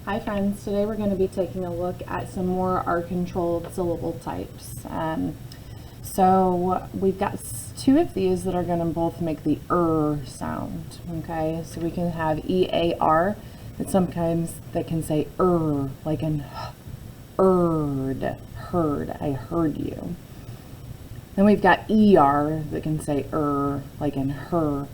Hi friends, today we're going to be taking a look at some more R-controlled syllable types. So we've got two of these that are going to both make the sound, okay? So we can have E-A-R, but sometimes they can say like in heard, I heard you. Then we've got E-R that can say like in her,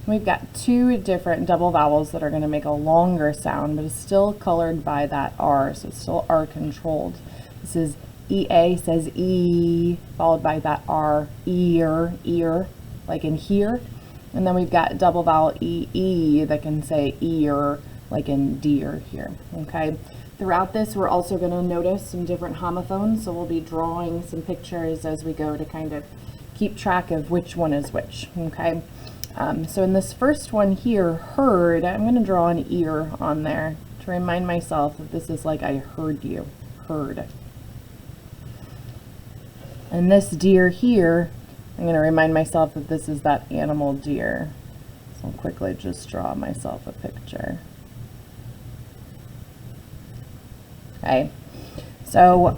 We've got two different double vowels that are going to make a longer sound, but it's still colored by that R, so it's still R controlled. This is EA, says E, followed by that R, ear, like in here. And then we've got double vowel EE that can say ear, like in deer here, okay? Throughout this, we're also going to notice some different homophones, so we'll be drawing some pictures as we go to kind of keep track of which one is which, okay? So in this first one here, heard, I'm going to draw an ear on there to remind myself that this is like I heard you, heard. And this deer here, I'm going to remind myself that this is that animal deer. So I'll quickly just draw myself a picture. Okay. So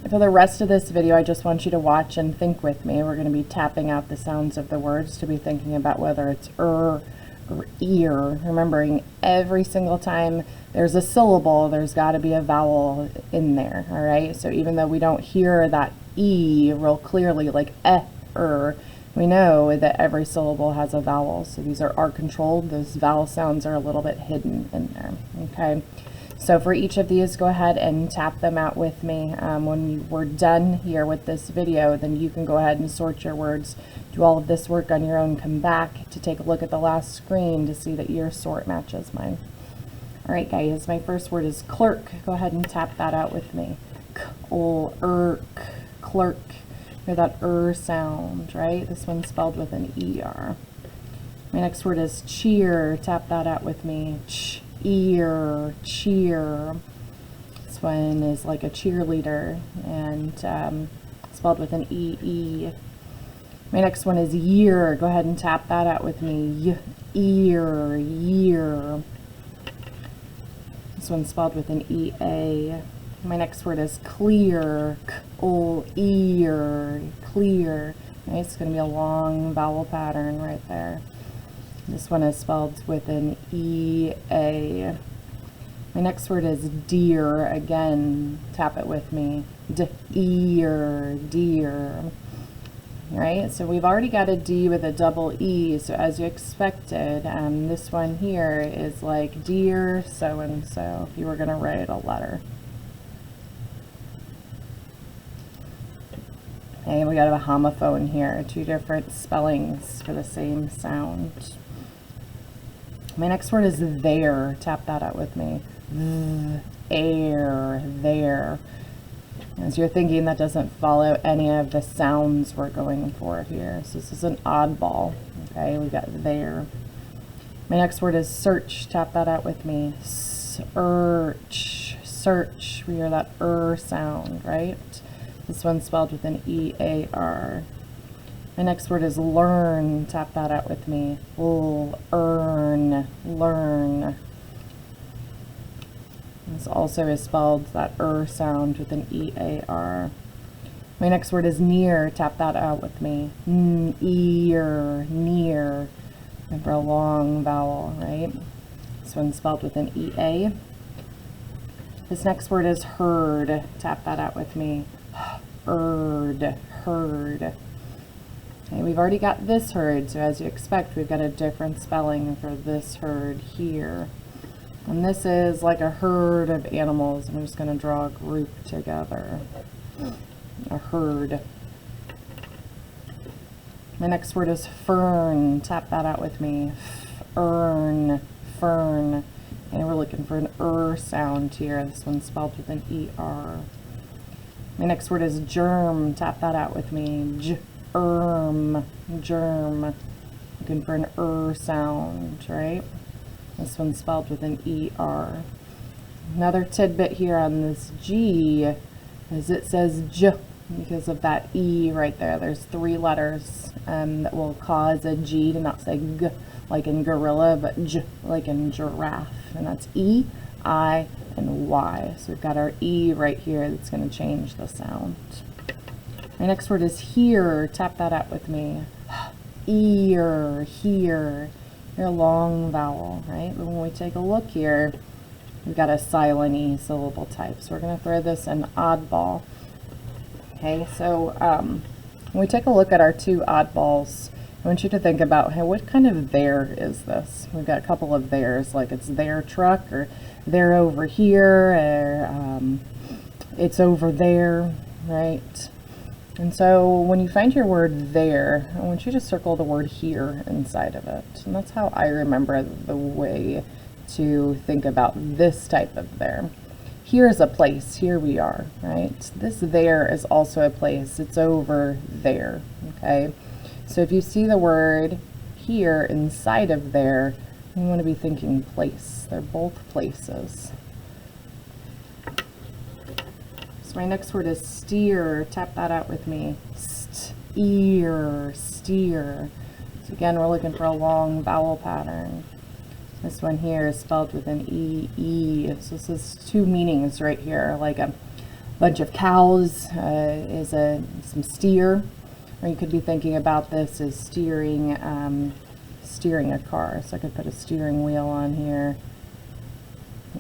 for the rest of this video, I just want you to watch and think with me. We're going to be tapping out the sounds of the words to be thinking about whether it's or ear. Remembering every single time there's a syllable, there's got to be a vowel in there, all right? So even though we don't hear that E real clearly, like we know that every syllable has a vowel. So these are R-controlled. Those vowel sounds are a little bit hidden in there, okay? So for each of these, go ahead and tap them out with me. When we're done here with this video, then you can go ahead and sort your words, do all of this work on your own, come back to take a look at the last screen to see that your sort matches mine. All right, guys, my first word is clerk. Go ahead and tap that out with me. Clerk. Hear that sound, right? This one's spelled with an ER. My next word is cheer. Tap that out with me. Cheer. This one is like a cheerleader and spelled with an EE. My next one is year. Go ahead and tap that out with me. Year. This one's spelled with an EA. My next word is clear. Clear. Right, it's going to be a long vowel pattern right there. This one is spelled with an EA. My next word is deer. Again, tap it with me. Deer. Right, so we've already got a D with a double E, so as you expected, this one here is like dear so-and-so, if you were going to write a letter. Okay, we got a homophone here, two different spellings for the same sound. My next word is there. Tap that out with me. There. As you're thinking, that doesn't follow any of the sounds we're going for here. So this is an oddball. Okay, we got there. My next word is search. Tap that out with me. Search. We hear that sound, right? This one's spelled with an EAR. My next word is learn. Tap that out with me. Learn. This also is spelled that sound with an EAR. My next word is near. Tap that out with me. Near. Remember a long vowel, right? This one's spelled with an EA. This next word is heard. Tap that out with me. Heard. Okay, we've already got this heard, so as you expect, we've got a different spelling for this heard here. And this is like a herd of animals. I'm just going to draw a group together. A herd. My next word is fern. Tap that out with me. Fern. And we're looking for an sound here. This one's spelled with an ER. My next word is germ. Tap that out with me. Germ. Looking for an sound, right? This one's spelled with an ER. Another tidbit here on this G is it says J because of that E right there. There's 3 letters that will cause a G to not say G like in gorilla, but J like in giraffe. And that's E, I, and Y. So we've got our E right here that's going to change the sound. My next word is hear. Tap that out with me. Ear, hear. You're a long vowel, right? But when we take a look here, we've got a silent E syllable type. So we're going to throw this in oddball. Okay, so when we take a look at our two oddballs, I want you to think about, hey, what kind of there is this? We've got a couple of theirs, like it's their truck, or they're over here, or it's over there, right? And so when you find your word there, I want you to circle the word here inside of it. And that's how I remember the way to think about this type of there. Here is a place, here we are, right? This there is also a place, it's over there, okay? So if you see the word here inside of there, you want to be thinking place. They're both places. So my next word is steer. Tap that out with me. Steer, steer. So again, we're looking for a long vowel pattern. This one here is spelled with an E. So this is two meanings right here. Like a bunch of cows is some steer. Or you could be thinking about this as steering a car. So I could put a steering wheel on here.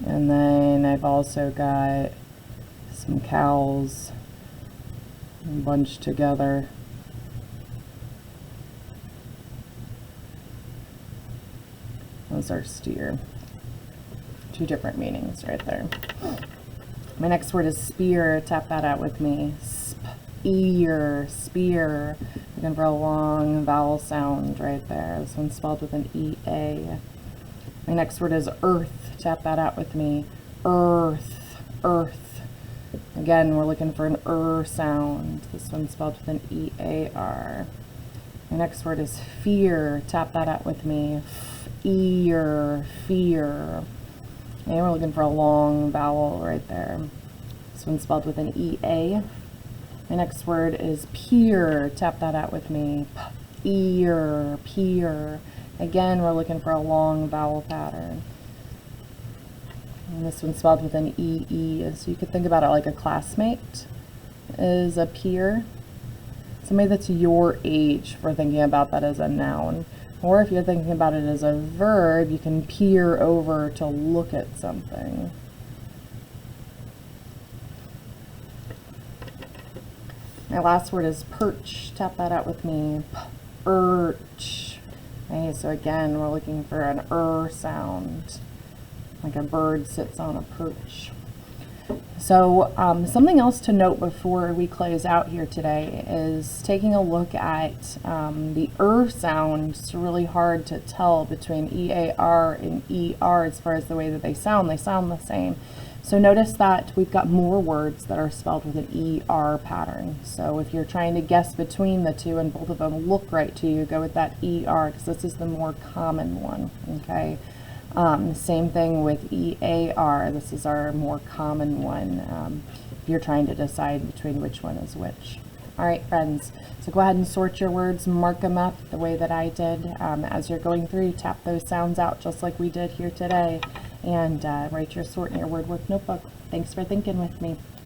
And then I've also got some cows bunched together. Those are steer. Two different meanings right there. My next word is spear. Tap that out with me. Ear, spear. Looking for a long vowel sound right there. This one's spelled with an E-A. My next word is earth. Tap that out with me. Earth, earth. Again, we're looking for an sound. This one's spelled with an E-A-R. My next word is fear. Tap that out with me. Ear, fear. And we're looking for a long vowel right there. This one's spelled with an E-A. My next word is peer. Tap that out with me. Ear, peer. Again, we're looking for a long vowel pattern. And this one's spelled with an E-E. So you could think about it like a classmate is a peer. Somebody that's your age, if we're thinking about that as a noun. Or if you're thinking about it as a verb, you can peer over to look at something. My last word is perch. Tap that out with me. Perch. Okay, so again, we're looking for an sound, like a bird sits on a perch. So something else to note before we close out here today is taking a look at the sound. It's really hard to tell between E-A-R and E-R as far as the way that they sound. They sound the same. So notice that we've got more words that are spelled with an E-R pattern. So if you're trying to guess between the two and both of them look right to you, go with that E-R because this is the more common one, okay? Same thing with E-A-R. This is our more common one if you're trying to decide between which one is which. All right, friends, so go ahead and sort your words, mark them up the way that I did. As you're going through, tap those sounds out just like we did here today, and write your sort in your word work notebook. Thanks for thinking with me.